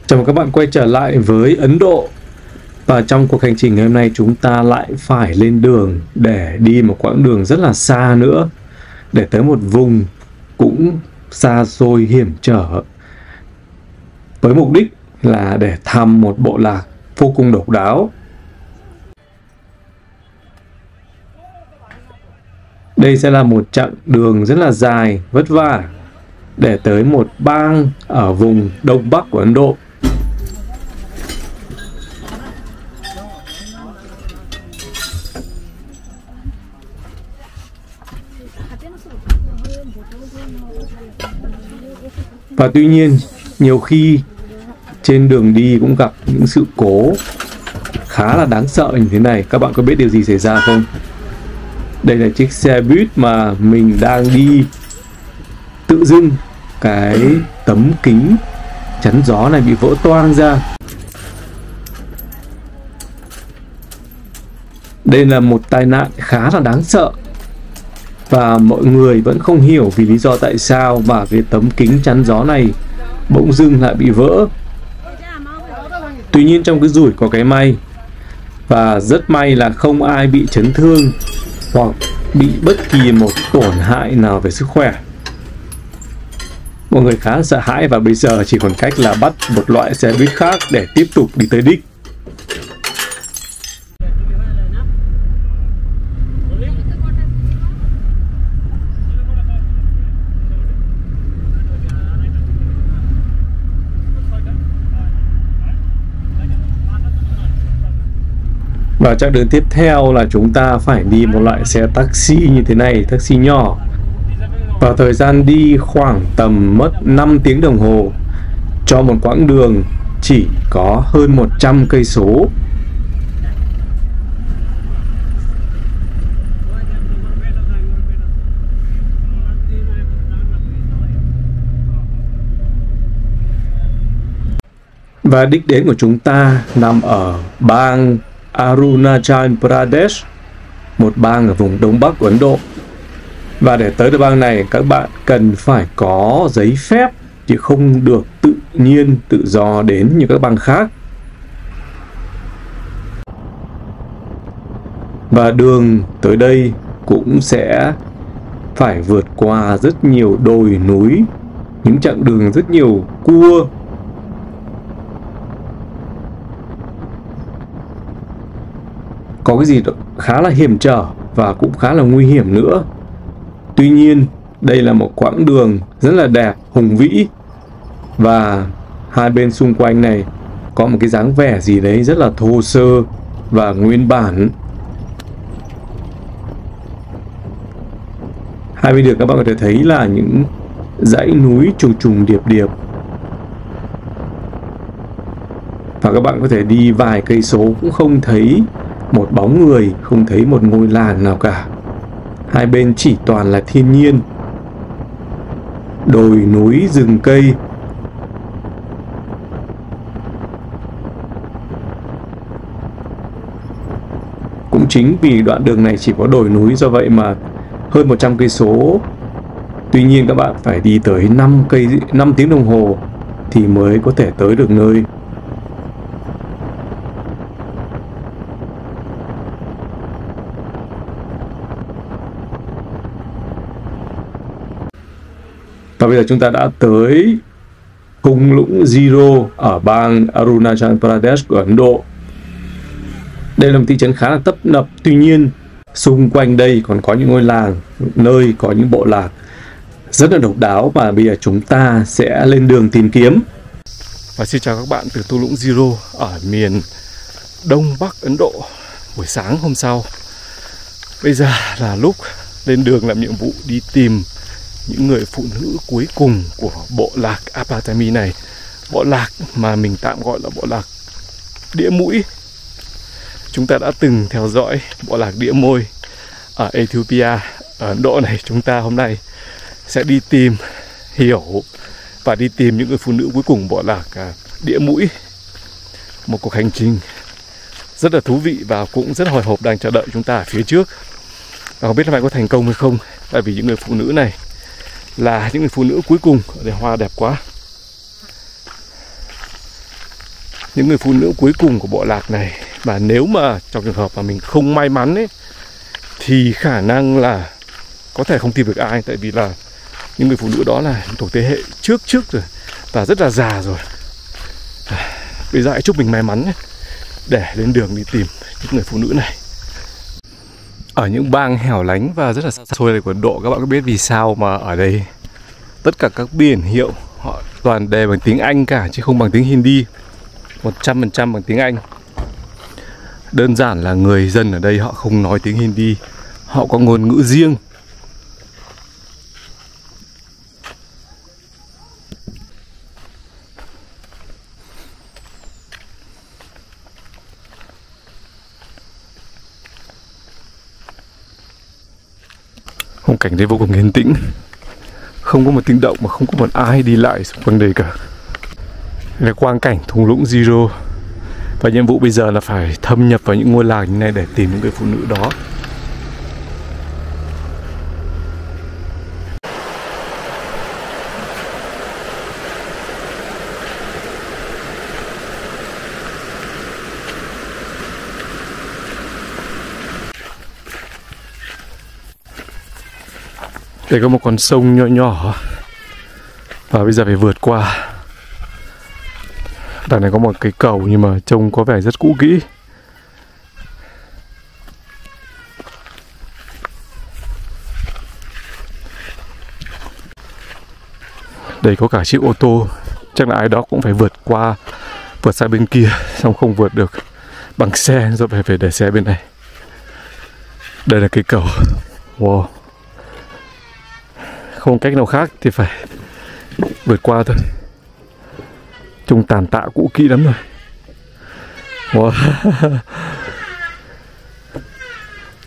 Chào mừng các bạn quay trở lại với Ấn Độ. Và trong cuộc hành trình ngày hôm nay chúng ta lại phải lên đường để đi một quãng đường rất là xa nữa, để tới một vùng cũng xa xôi hiểm trở, với mục đích là để thăm một bộ lạc vô cùng độc đáo. Đây sẽ là một chặng đường rất là dài, vất vả để tới một bang ở vùng Đông Bắc của Ấn Độ. Và tuy nhiên, nhiều khi trên đường đi cũng gặp những sự cố khá là đáng sợ như thế này. Các bạn có biết điều gì xảy ra không? Đây là chiếc xe buýt mà mình đang đi. Tự dưng cái tấm kính chắn gió này bị vỡ toang ra. Đây là một tai nạn khá là đáng sợ. Và mọi người vẫn không hiểu vì lý do tại sao mà cái tấm kính chắn gió này bỗng dưng lại bị vỡ. Tuy nhiên trong cái rủi có cái may. Và rất may là không ai bị chấn thương hoặc bị bất kỳ một tổn hại nào về sức khỏe. Mọi người khá là sợ hãi và bây giờ chỉ còn cách là bắt một loại xe buýt khác để tiếp tục đi tới đích. Và chặng đường tiếp theo là chúng ta phải đi một loại xe taxi như thế này, taxi nhỏ. Và thời gian đi khoảng tầm mất 5 tiếng đồng hồ cho một quãng đường chỉ có hơn 100 cây số. Và đích đến của chúng ta nằm ở bang Arunachal-Pradesh, một bang ở vùng Đông Bắc của Ấn Độ. Và để tới được bang này, các bạn cần phải có giấy phép, chứ không được tự nhiên, tự do đến như các bang khác. Và đường tới đây cũng sẽ phải vượt qua rất nhiều đồi núi, những chặng đường rất nhiều cua. Có cái gì đó khá là hiểm trở và cũng khá là nguy hiểm nữa. Tuy nhiên, đây là một quãng đường rất là đẹp, hùng vĩ. Và hai bên xung quanh này có một cái dáng vẻ gì đấy rất là thô sơ và nguyên bản. Hai bên đường các bạn có thể thấy là những dãy núi trùng trùng điệp điệp. Và các bạn có thể đi vài cây số cũng không thấy một bóng người, không thấy một ngôi làng nào cả. Hai bên chỉ toàn là thiên nhiên, đồi núi, rừng cây. Cũng chính vì đoạn đường này chỉ có đồi núi, do vậy mà hơn 100 cây số. Tuy nhiên các bạn phải đi tới 5 tiếng đồng hồ thì mới có thể tới được nơi. Và bây giờ chúng ta đã tới thung lũng Zero ở bang Arunachal Pradesh của Ấn Độ. Đây là một thị trấn khá là tấp nập, tuy nhiên xung quanh đây còn có những ngôi làng, nơi có những bộ lạc rất là độc đáo mà bây giờ chúng ta sẽ lên đường tìm kiếm. Và xin chào các bạn từ thung lũng Zero ở miền Đông Bắc Ấn Độ. Buổi sáng hôm sau, bây giờ là lúc lên đường làm nhiệm vụ đi tìm những người phụ nữ cuối cùng của bộ lạc Apatami này. Bộ lạc mà mình tạm gọi là bộ lạc đĩa mũi. Chúng ta đã từng theo dõi bộ lạc đĩa môi ở Ethiopia, ở Ấn Độ này. Chúng ta hôm nay sẽ đi tìm hiểu và đi tìm những người phụ nữ cuối cùng bộ lạc đĩa mũi. Một cuộc hành trình rất là thú vị và cũng rất hồi hộp đang chờ đợi chúng ta ở phía trước. Và không biết là bạn có thành công hay không, tại vì những người phụ nữ này là những người phụ nữ cuối cùng. Ở đây hoa đẹp quá. những người phụ nữ cuối cùng của bộ lạc này. Và nếu mà trong trường hợp mà mình không may mắn ấy, thì khả năng là có thể không tìm được ai. Tại vì là những người phụ nữ đó là thuộc thế hệ trước rồi và rất là già rồi. Bây giờ hãy chúc mình may mắn nhé, để lên đường đi tìm những người phụ nữ này. Ở những bang hẻo lánh và rất là xa xôi này của Ấn Độ, các bạn có biết vì sao mà ở đây tất cả các biển hiệu họ toàn đề bằng tiếng Anh cả, chứ không bằng tiếng Hindi. 100% bằng tiếng Anh. Đơn giản là người dân ở đây họ không nói tiếng Hindi, họ có ngôn ngữ riêng. Khung cảnh đây vô cùng yên tĩnh, không có một tiếng động mà không có một ai đi lại xung quanh đây cả. Đây là quang cảnh thung lũng Zero. Và nhiệm vụ bây giờ là phải thâm nhập vào những ngôi làng như này để tìm những người phụ nữ đó. Đây có một con sông nhỏ nhỏ và bây giờ phải vượt qua. Đằng này có một cái cầu nhưng mà trông có vẻ rất cũ kỹ. Đây có cả chiếc ô tô, chắc là ai đó cũng phải vượt sang bên kia, xong không vượt được bằng xe rồi phải để xe bên này. Đây là cái cầu. Wow. Không cách nào khác thì phải vượt qua thôi. Trông tàn tạ cũ kỹ lắm rồi. Wow.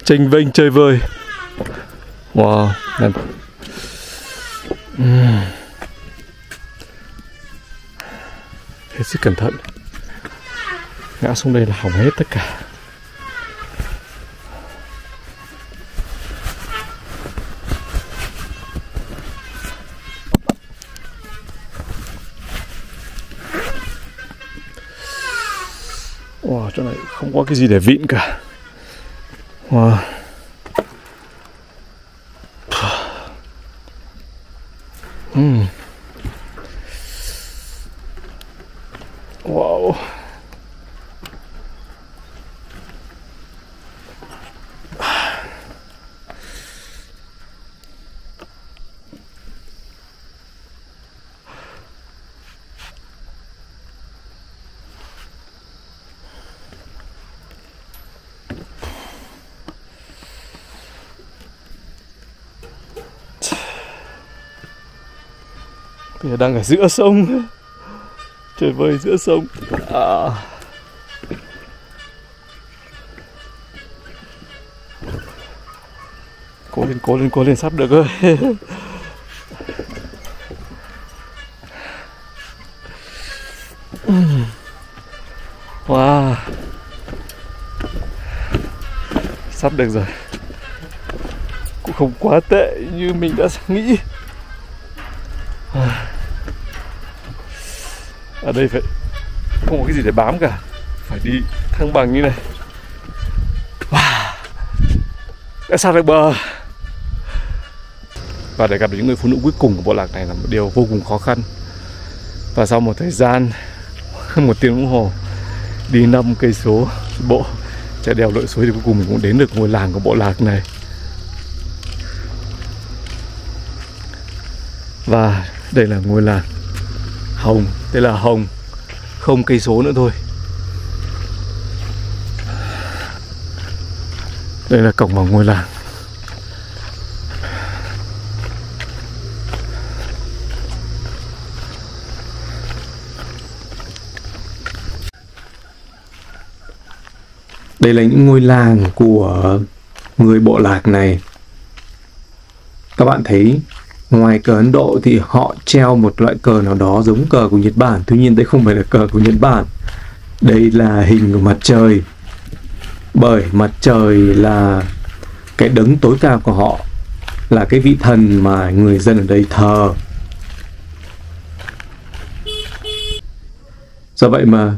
Chênh vênh chơi vơi. Wow. Hết sức cẩn thận. Ngã xuống đây là hỏng hết tất cả. Wow, chỗ này không có cái gì để vịn cả. Wow. Wow. Bây giờ đang ở giữa sông, trời vơi giữa sông. Cố lên sắp được rồi. Wow, sắp được rồi, cũng không quá tệ như mình đã nghĩ. Ở đây phải không có cái gì để bám cả, phải đi thăng bằng như này. Wow, đã sang được bờ. Và để gặp được những người phụ nữ cuối cùng của bộ lạc này là một điều vô cùng khó khăn. Và sau một thời gian 1 tiếng đồng hồ đi 5 cây số bộ chạy đèo lội suối thì cuối cùng mình cũng đến được ngôi làng của bộ lạc này. Và đây là ngôi làng Hồng, đây là Hồng, 0 cây số nữa thôi. Đây là cổng vào ngôi làng. Đây là những ngôi làng của người bộ lạc này. Các bạn thấy ngoài cờ Ấn Độ thì họ treo một loại cờ nào đó giống cờ của Nhật Bản. Tuy nhiên đây không phải là cờ của Nhật Bản. Đây là hình của mặt trời. Bởi mặt trời là cái đấng tối cao của họ, là cái vị thần mà người dân ở đây thờ. Do vậy mà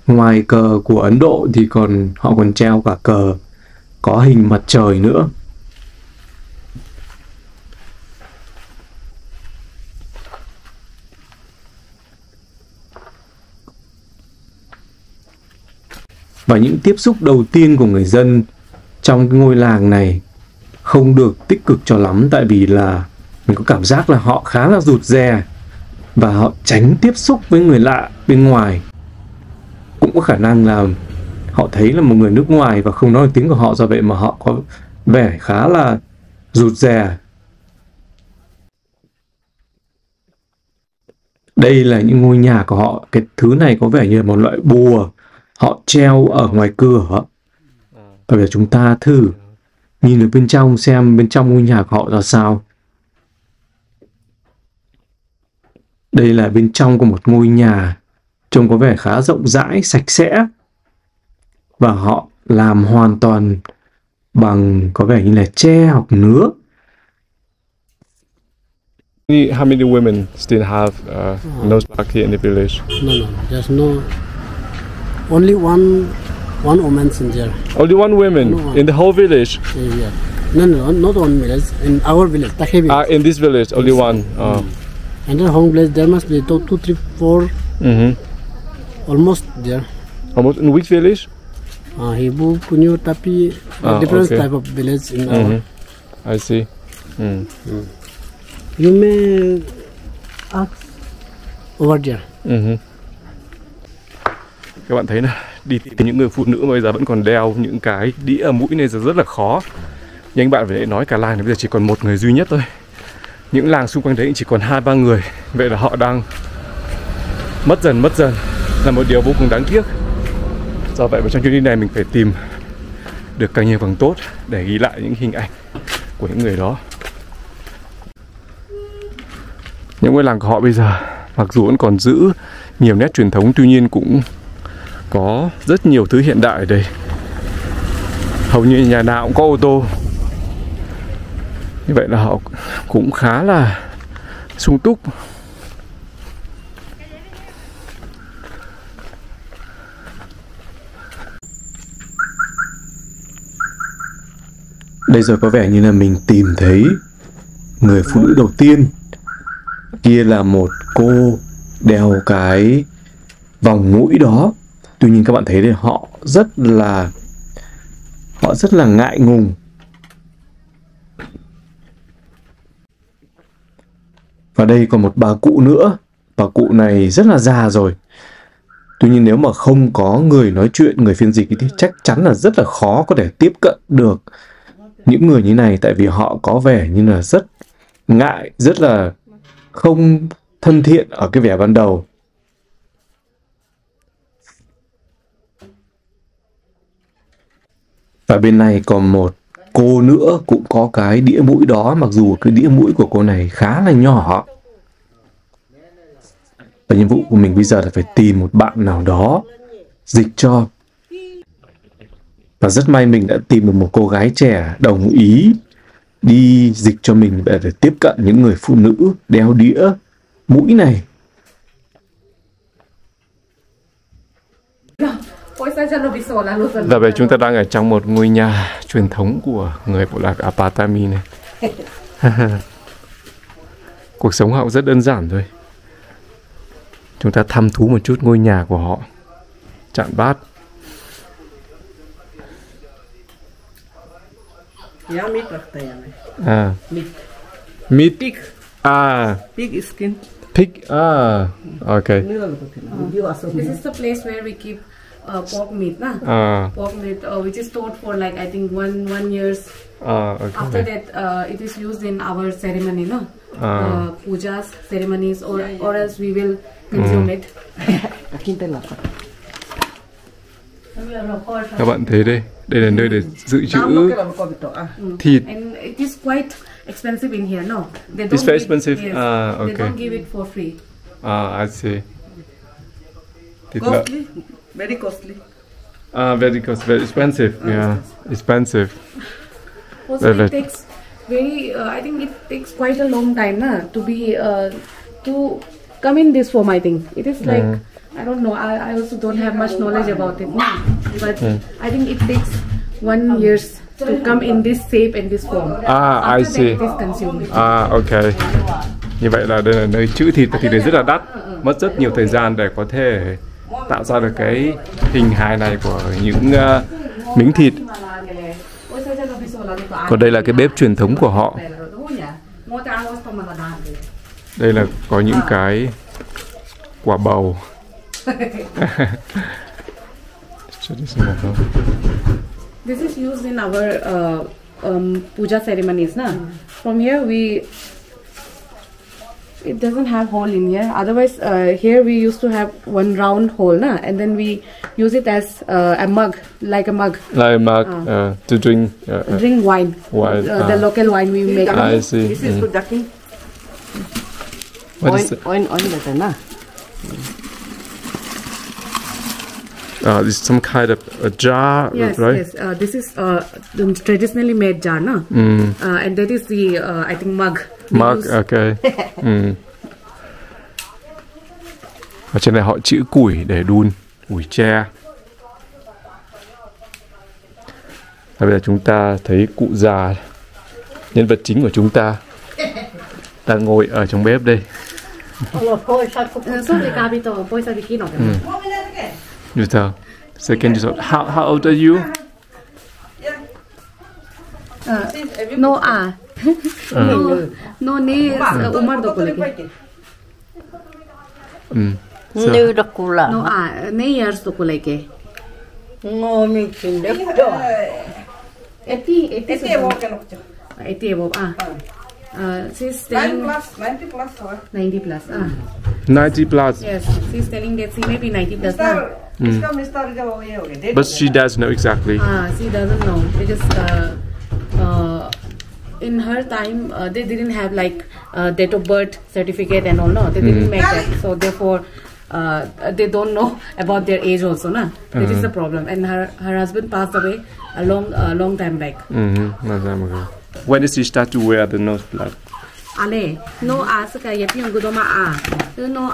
Ngoài cờ của Ấn Độ thì họ còn treo cả cờ có hình mặt trời nữa. Và những tiếp xúc đầu tiên của người dân trong cái ngôi làng này không được tích cực cho lắm, tại vì là mình có cảm giác là họ khá là rụt rè và họ tránh tiếp xúc với người lạ bên ngoài. Cũng có khả năng là họ thấy là một người nước ngoài và không nói được tiếng của họ, do vậy mà họ có vẻ khá là rụt rè. Đây là những ngôi nhà của họ. Cái thứ này có vẻ như là một loại bùa họ treo ở ngoài cửa. Bây giờ chúng ta thử nhìn được bên trong, xem bên trong ngôi nhà của họ ra sao. Đây là bên trong của một ngôi nhà, trông có vẻ khá rộng rãi, sạch sẽ. Và họ làm hoàn toàn bằng có vẻ như là tre hoặc nứa. How many women still have nose back here in the village? No, there's no. Only one woman in there. Only one woman No one. in the whole village? Yeah. No, not one village. In our village, Takhe village. In this village, only one. And the home place, there must be two, three, four. Almost there. Almost in which village? Hibu, Punyo, Tapi, different type of village in our. I see. You may ask over there. Các bạn thấy là đi tìm những người phụ nữ mà bây giờ vẫn còn đeo những cái đĩa ở mũi này rất là khó. Nhưng anh bạn phải nói cả làng này bây giờ chỉ còn một người duy nhất thôi. Những làng xung quanh đấy chỉ còn 2-3 người. Vậy là họ đang mất dần là một điều vô cùng đáng tiếc. Do vậy mà trong chuyến đi này mình phải tìm được càng nhiều càng tốt để ghi lại những hình ảnh của những người đó. Những ngôi làng của họ bây giờ mặc dù vẫn còn giữ nhiều nét truyền thống, tuy nhiên cũng có rất nhiều thứ hiện đại ở đây. Hầu như nhà nào cũng có ô tô. Như vậy là họ cũng khá là sung túc. Đây giờ có vẻ như là mình tìm thấy người phụ nữ đầu tiên. Kia là một cô đeo cái vòng mũi đó. Tuy nhiên các bạn thấy đây họ rất là ngại ngùng. Và đây còn một bà cụ nữa. Bà cụ này rất là già rồi. Tuy nhiên nếu mà không có người nói chuyện, người phiên dịch thì chắc chắn là rất là khó có thể tiếp cận được những người như này. Tại vì họ có vẻ như là rất ngại, rất là không thân thiện ở cái vẻ ban đầu. Và bên này còn một cô nữa cũng có cái đĩa mũi đó, mặc dù cái đĩa mũi của cô này khá là nhỏ. Và nhiệm vụ của mình bây giờ là phải tìm một bạn nào đó dịch cho. Và rất may mình đã tìm được một cô gái trẻ đồng ý đi dịch cho mình để tiếp cận những người phụ nữ đeo đĩa mũi này. Giờ về chúng ta đang ở trong một ngôi nhà truyền thống của người bộ lạc Apatami này. Cuộc sống họ rất đơn giản thôi. Chúng ta thăm thú một chút ngôi nhà của họ. Chạn bát. Meat. Pig. Pig skin. Pig. Okay. This is the place where we keep pork meat, na? Pork meat, which is stored for like I think one years. Okay. After that, it is used in our ceremony, no? Pujas, ceremonies, or else we will consume it. Các bạn thấy đây là nơi để dự trữ thịt. And it is quite expensive in here, no? They don't It's very expensive. Yes, Okay. They don't give it for free. I see. Thịt Costly, very costly. Very costly, very expensive. Yeah, expensive. Also, it takes I think it takes quite a long time, na, to be to come in this form. I think it is like I don't know. I also don't have much knowledge about it. But I think it takes 1 year to come in this shape and this form. I see. It is consumed. Ok. Như vậy là đây là nơi trữ thịt, và thịt này rất là đắt, mất rất nhiều thời gian để có thể tạo ra được cái hình hài này của những miếng thịt. Còn đây là cái bếp truyền thống của họ. Đây là có những cái quả bầu. This is used in our puja ceremonies, na. From here it doesn't have hole in here. Otherwise, here we used to have one round hole, na, and then we use it as a mug, like a mug. Like a mug to drink. Drink wine. The local wine we make. I see. This is for ducking. What is it? Oil better, na. This is some kind of a jar, yes, right? Yes, this is the traditionally made jar, na? And that is the I think mug. Mug, okay. Ở trên này họ chữ củi để đun, củi tre. Và bây giờ chúng ta thấy cụ già, nhân vật chính của chúng ta, đang ngồi ở trong bếp đây. You tell. Second, how old are you? No, no, ni umar do kolege. New the cooler. No, ni years do kolege. No, me can lift door. 80 above. She's telling 90 plus. 90 plus. 90 plus. Yes, she's telling that she may be 90 plus. But she does know exactly. She doesn't know because in her time they didn't have like date of birth certificate and all. No, they didn't make that. So therefore, they don't know about their age also. Na, that is the problem. And her husband passed away a long time back. Long time ago. When did she start to wear the nose plug? Ale, no saka yapi yung gudoma no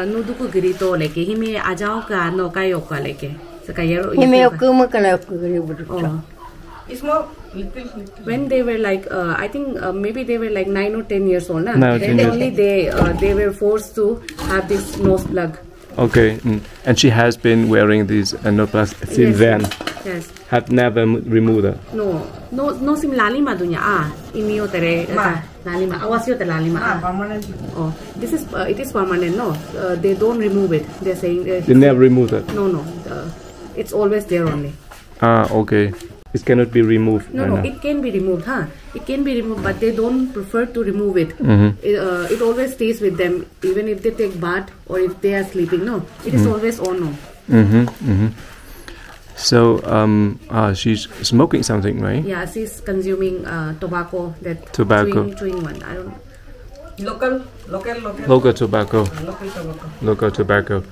no duku grito leke hime ajao ka no kayo ka leke saka yero hime okuma kana okuri. It's more when they were like I think maybe they were like 9 or 10 years old, na. Then only they were forced to have this nose plug. Okay, and she has been wearing these nose plugs since then. Yes. Had never removed it. No sim lalima dunya inio tere lalima awasyo te lalima Permanent. Oh, this is it is permanent. No, they don't remove it. They're saying they never remove it. No, it's always there only. Okay. It cannot be removed. No, it can be removed, It can be removed, but they don't prefer to remove it. It always stays with them, even if they take bath or if they are sleeping. No, it is always on. No. So, she's smoking something, right? Yeah, she's consuming tobacco. That chewing one. I don't. Local tobacco. Local tobacco.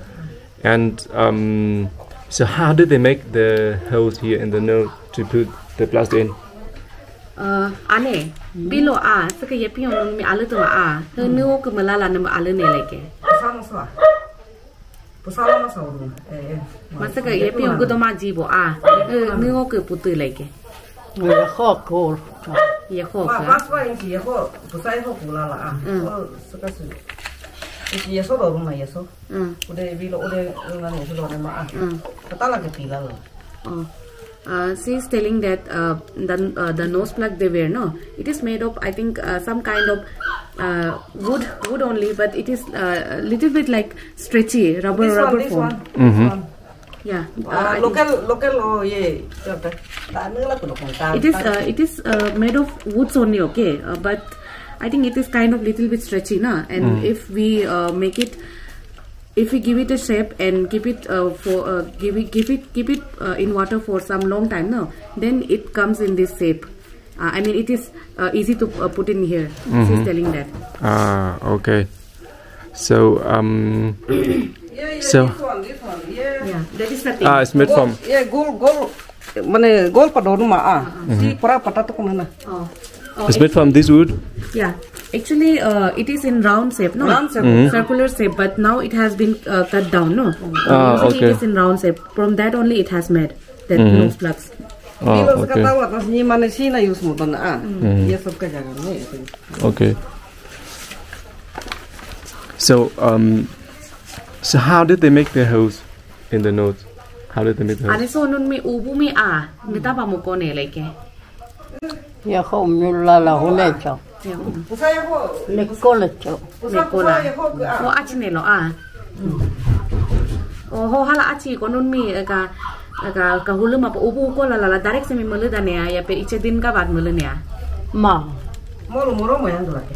And so, how did they make the holes here in the nose to put the plastic in? Ane bilo saka yapi on mi alu to nu ko malala na alu ne leke. Masaka yapi on gudoma jibo nu ko putu leke. Ye khok. Ye khok. Pusai ho kulala saka su. Yeso do rumah yeso. Udah bilo udah ngan yeso do nama Kata lagi pilal. She's telling that the nose plug they wear, no, it is made of I think some kind of wood only, but it is little bit like stretchy rubber form. Yeah. Local yeah. It is made of woods only, okay, but I think it is kind of little bit stretchy, na. And if we make it, if we give it a shape and keep it keep it in water for some long time, no, then it comes in this shape. I mean, it is easy to put in here. She's telling that. Okay. So This one. Yeah, that is the thing. It's made from. Yeah, gold. Mana gold pada rumah Si para patah tu kemana? It's made from this wood? Yeah. Actually, it is in round shape, no? Round shape. Circular shape, but now it has been cut down, no? Ah, Usually okay. it is in round shape. From that only it has made that nose plugs. Bilo Oh, suka okay. tahu atas ni mana sih na use mutan Iya sab ka jaga ni. Okay. So, so how did they make their holes in the nose? How did they make the holes? Ane so nun me ubu me nita pa mo ko ne like. Ya không như là hôm nay cháu Pusay ako. lấy cô là cháu Nekola. Ho achi ne lo ho hala achi ko nun me ka hulu ma pa ubu ko la direct se me mulu da ne ya pe iche din ka baad mulu ne mà Molo moro mo yan dula ke.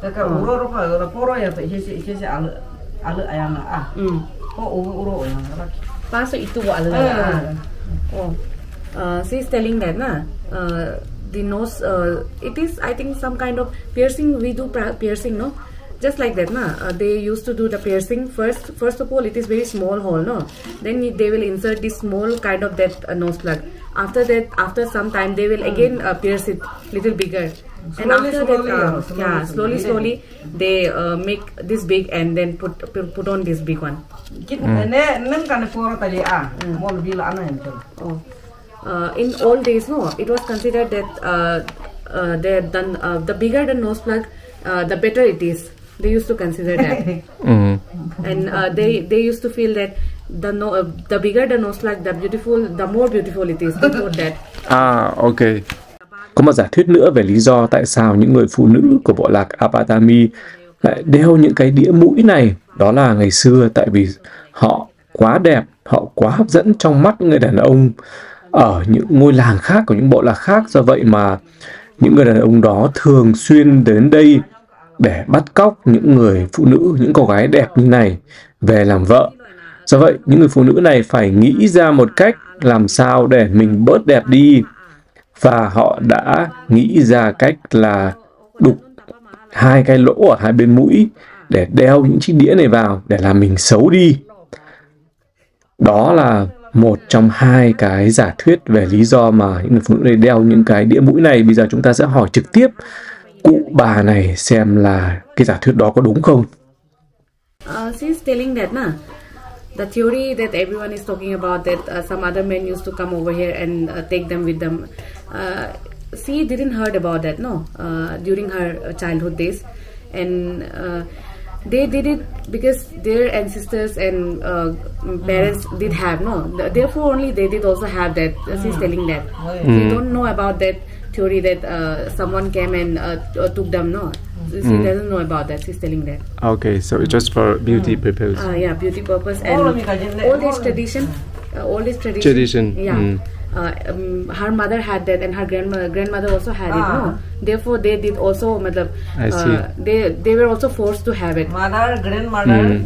Taka uro pa ro poro ya pe isi alu ayana Ko uro yan laki. Paso itu wa ala. Oh. She's telling that the nose it is I think some kind of piercing. We do piercing, no? Just like that, they used to do the piercing first of all. It is very small hole, no? Then they will insert this small kind of that nose plug. After that, after some time, they will again pierce it little bigger. And after that, slowly they make this big and then put on this big one. Nem kan poro tadi Mol bila ana yan. Oh. In old days, no, it was considered that they had done the bigger the nose plug, the better it is. They used to consider that, and they used to feel that the bigger the nose plug, the more beautiful it is. They thought that. Okay. Có một giả thuyết nữa về lý do tại sao những người phụ nữ của bộ lạc Apatami lại đeo những cái đĩa mũi này. Đó là ngày xưa tại vì họ quá đẹp, họ quá hấp dẫn trong mắt những người đàn ông ở những ngôi làng khác, của những bộ lạc khác. Do vậy mà những người đàn ông đó thường xuyên đến đây để bắt cóc những người phụ nữ, những cô gái đẹp như này về làm vợ. Do vậy, những người phụ nữ này phải nghĩ ra một cách làm sao để mình bớt đẹp đi. Và họ đã nghĩ ra cách là đục hai cái lỗ ở hai bên mũi để đeo những chiếc đĩa này vào để làm mình xấu đi. Đó là một trong hai cái giả thuyết về lý do mà những người phụ nữ này đeo những cái đĩa mũi này. Bây giờ chúng ta sẽ hỏi trực tiếp cụ bà này xem là cái giả thuyết đó có đúng không. She's telling that, the theory that everyone is talking about, that some other men used to come over here and take them with them. She didn't heard about that, no, during her childhood days, and they did it because their ancestors and parents did have, no. Therefore, only they did also have that. She's telling that. They don't know about that theory that someone came and took them, no. She doesn't know about that. She's telling that. Okay, so it's just for beauty purpose. Yeah, beauty purpose and all this tradition. Yeah. Her mother had that, and her grandmother also had it. No, therefore they did also. I see. They were also forced to have it. Mother, grandmother.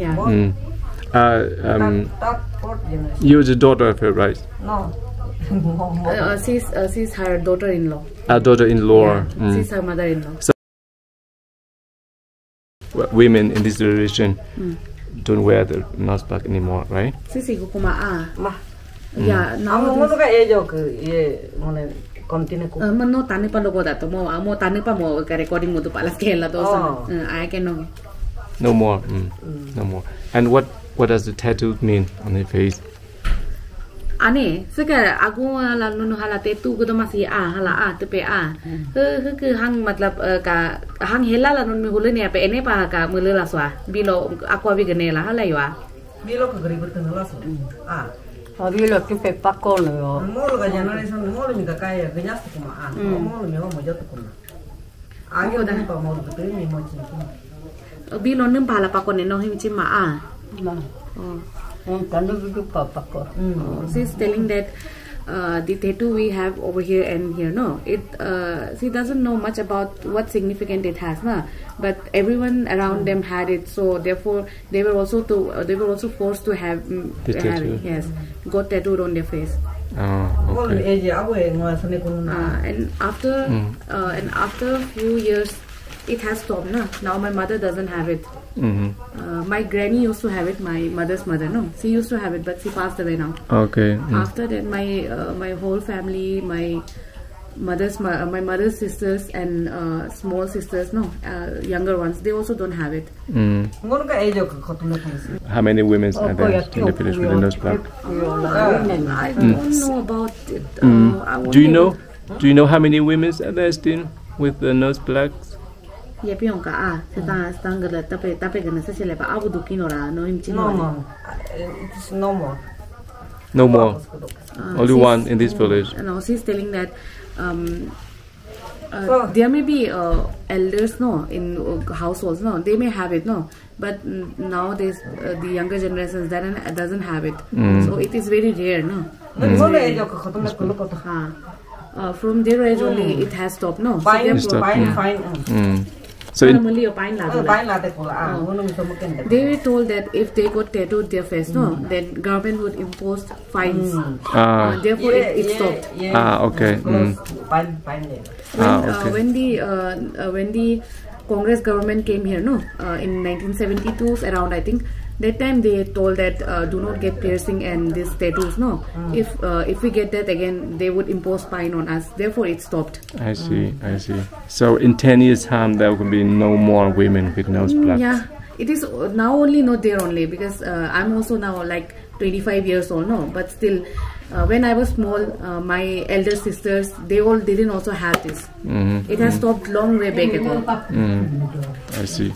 You're the daughter of her, right? No. She's her daughter-in-law. Daughter-in-law. Yeah, she's her mother-in-law. So women in this generation don't wear the nose plug anymore, right? Yeah, now Amo ka ejo ke mone continue ko. No tane pa logo dato mo amo tane pa mo ka recording mo to pala skela to I can know. No more. No more. And what does the tattoo mean on her face? Ane seka agu la nu hala tattoo ko to masi hala te pe ke hang matlab ka hang hela la nun mi hule ne pe ene pa ka mule la swa bilo aku abi gane la hala yo Bilo ka gari berteng la so. vì là cái phải bắt con rồi Molo ka generation molo mi ka kaya ganyas ko ma Molo mi mo jot ko na. Agi da pa mo ko mi mo chin. Bilo nung pala pa ko ne no him chim ma mà không cần nó cứ bắt con. She's telling that the tattoo we have over here and here, no, it she doesn't know much about what significance it has, but everyone around them had it, so therefore they were also forced to have it, yes, got tattooed on their face. Okay. And after a few years it has stopped. Now my mother doesn't have it. My granny used to have it, my mother's mother, no, she used to have it, but she passed away now. Okay. After that my whole family, my my mother's sisters and small sisters, no, younger ones, they also don't have it. How many women are there in the village with the nose plug? I don't know about it. Do you know how many women are there still with the nose plugs? Yeah, It's no more. No more. Only one in this village. No, she's telling that there may be elders, no, in households, no, they may have it, no, but nowadays the younger generations doesn't have it, so it is very rare, no. From their age only it has stopped, no. So they were told that if they got tattooed their face, no, then government would impose fines. Therefore, it stopped. Okay. When the Congress government came here, no, in 1972 around, I think, that time they told that do not get piercing and these tattoos, no. If we get that again, they would impose fine on us. Therefore, it stopped. I see. So in 10 years' time, there will be no more women with nose plugs. Yeah, it is now only not there only because I'm also now like 25 years old, no. But still, when I was small, my elder sisters, they all didn't also have this. It has stopped long way back ago. I see.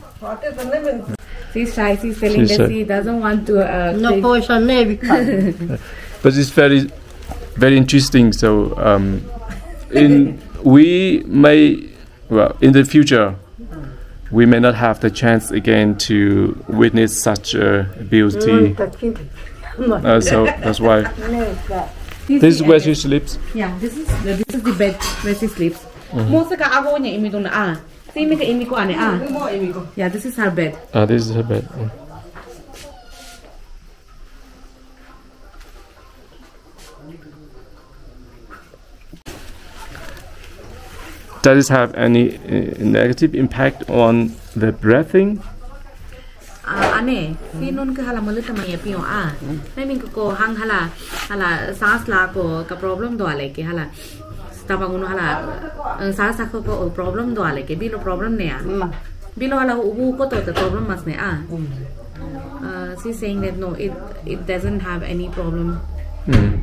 She's shy. She's telling that she doesn't want to. But it's very, very interesting. So, in the future, we may not have the chance again to witness such beauty. So that's why. This is where she sleeps. Yeah, this is the bed where she sleeps. Yeah, this is her bed. This is her bed. Does this have any negative impact on the breathing? Ane, si non ke hala malut ma ye pion Nai min ko hang hala saas la ko ka problem do ale ke hala tabanguno hala saas ko problem do ale ke bilo problem ne bilo hala ubu ko to the problem mas ne she's saying that no, it doesn't have any problem.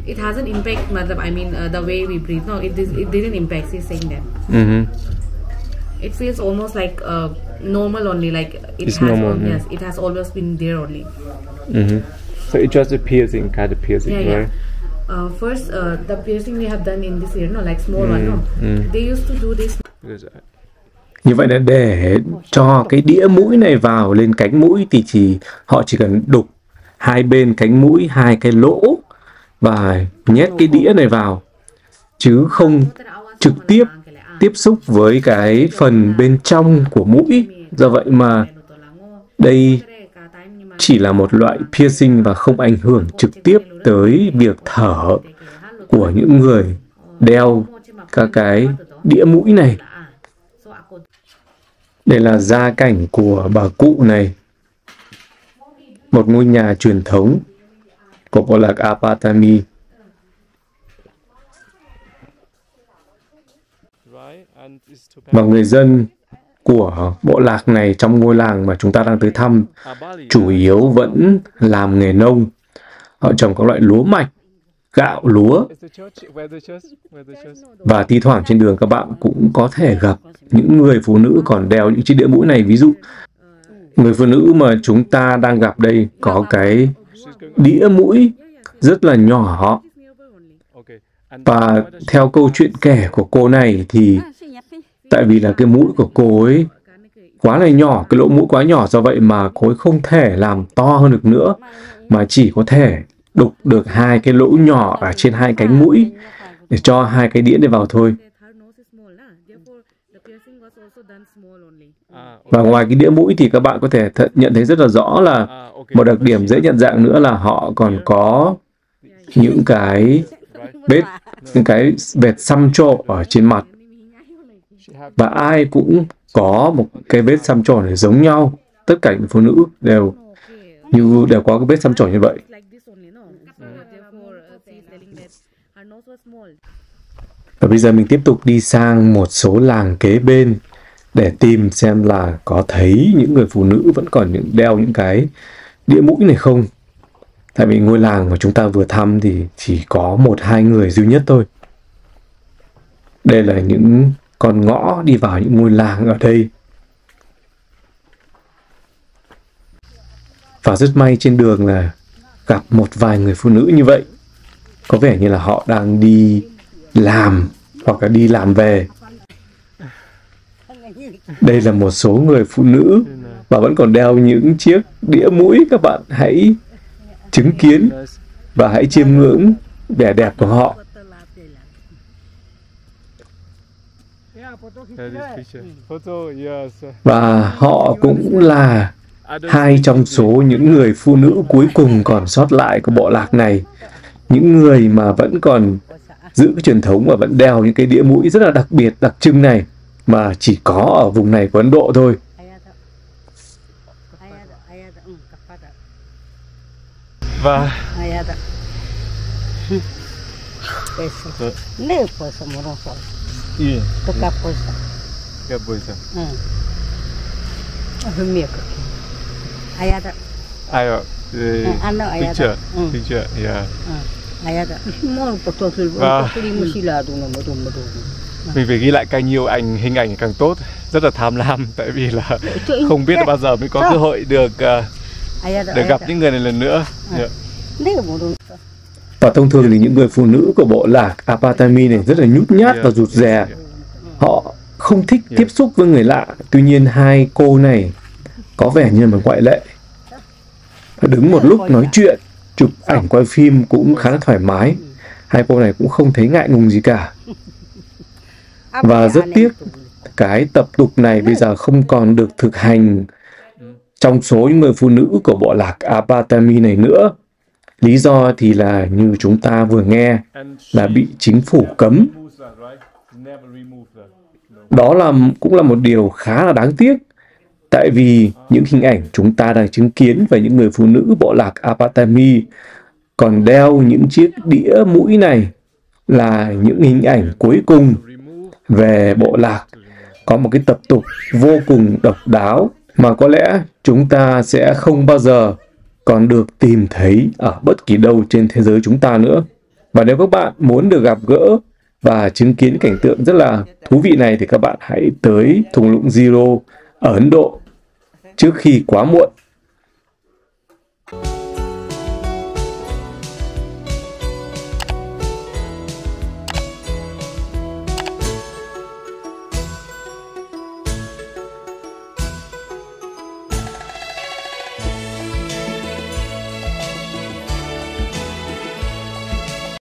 It hasn't impact, I mean the way we breathe. No, it didn't impact. She's saying that. It feels almost like normal only, like it's normal. Yes, it has always been there only. So it's just a piercing, kind of piercing, right? First, the piercing we have done in this ear, no, like small one, no. They used to do this. Như vậy là để cho cái đĩa mũi này vào lên cánh mũi thì họ chỉ cần đục hai bên cánh mũi, hai cái lỗ và nhét cái đĩa này vào, chứ không trực tiếp tiếp xúc với cái phần bên trong của mũi. Do vậy mà đây chỉ là một loại piercing và không ảnh hưởng trực tiếp tới việc thở của những người đeo các cái đĩa mũi này. Đây là gia cảnh của bà cụ này, một ngôi nhà truyền thống của bộ lạc Apatami. Và người dân của bộ lạc này trong ngôi làng mà chúng ta đang tới thăm chủ yếu vẫn làm nghề nông. Họ trồng các loại lúa mạch, gạo, lúa. Và thi thoảng trên đường các bạn cũng có thể gặp những người phụ nữ còn đeo những chiếc đĩa mũi này. Ví dụ, người phụ nữ mà chúng ta đang gặp đây có cái đĩa mũi rất là nhỏ. Và theo câu chuyện kể của cô này thì tại vì là cái mũi của cô ấy quá là nhỏ, cái lỗ mũi quá nhỏ, do vậy mà cô ấy không thể làm to hơn được nữa, mà chỉ có thể đục được hai cái lỗ nhỏ ở trên hai cánh mũi để cho hai cái đĩa này vào thôi. Và ngoài cái đĩa mũi thì các bạn có thể nhận thấy rất là rõ là một đặc điểm dễ nhận dạng nữa là họ còn có những cái vết xăm trổ ở trên mặt. Và ai cũng có một cái vết xăm trổ này giống nhau. Tất cả những phụ nữ đều có cái vết xăm trổ như vậy. Và bây giờ mình tiếp tục đi sang một số làng kế bên để tìm xem là có thấy những người phụ nữ vẫn còn đeo những cái đĩa mũi này không. Tại vì ngôi làng mà chúng ta vừa thăm thì chỉ có 1-2 người duy nhất thôi. Đây là những con ngõ đi vào những ngôi làng ở đây. Và rất may trên đường là gặp một vài người phụ nữ như vậy. Có vẻ như là họ đang đi làm hoặc là đi làm về. Đây là một số người phụ nữ và vẫn còn đeo những chiếc đĩa mũi. Các bạn hãy chứng kiến và hãy chiêm ngưỡng vẻ đẹp của họ. Và họ cũng là 2 trong số những người phụ nữ cuối cùng còn sót lại của bộ lạc này. Những người mà vẫn còn giữ cái truyền thống và vẫn đeo những cái đĩa mũi rất là đặc biệt, đặc trưng này mà chỉ có ở vùng này của Ấn Độ thôi. Và picture, yeah. Và mình phải ghi lại càng nhiều hình ảnh càng tốt. Rất là tham lam, tại vì là không biết bao giờ mới có cơ hội được gặp những người này lần nữa. Và thông thường thì những người phụ nữ của bộ lạc Apatami này rất là nhút nhát và rụt rè. Họ không thích tiếp xúc với người lạ. Tuy nhiên 2 cô này có vẻ như là một ngoại lệ. Đứng một lúc nói chuyện, chụp ảnh, quay phim cũng khá là thoải mái. 2 cô này cũng không thấy ngại ngùng gì cả. Và rất tiếc, cái tập tục này bây giờ không còn được thực hành trong số những người phụ nữ của bộ lạc Apatami này nữa. Lý do thì là như chúng ta vừa nghe là bị chính phủ cấm. Đó cũng là một điều khá là đáng tiếc. Tại vì những hình ảnh chúng ta đang chứng kiến về những người phụ nữ bộ lạc Apatami còn đeo những chiếc đĩa mũi này là những hình ảnh cuối cùng về bộ lạc. Có một cái tập tục vô cùng độc đáo mà có lẽ chúng ta sẽ không bao giờ còn được tìm thấy ở bất kỳ đâu trên thế giới chúng ta nữa. Và nếu các bạn muốn được gặp gỡ và chứng kiến cảnh tượng rất là thú vị này thì các bạn hãy tới thung lũng Zero ở Ấn Độ trước khi quá muộn.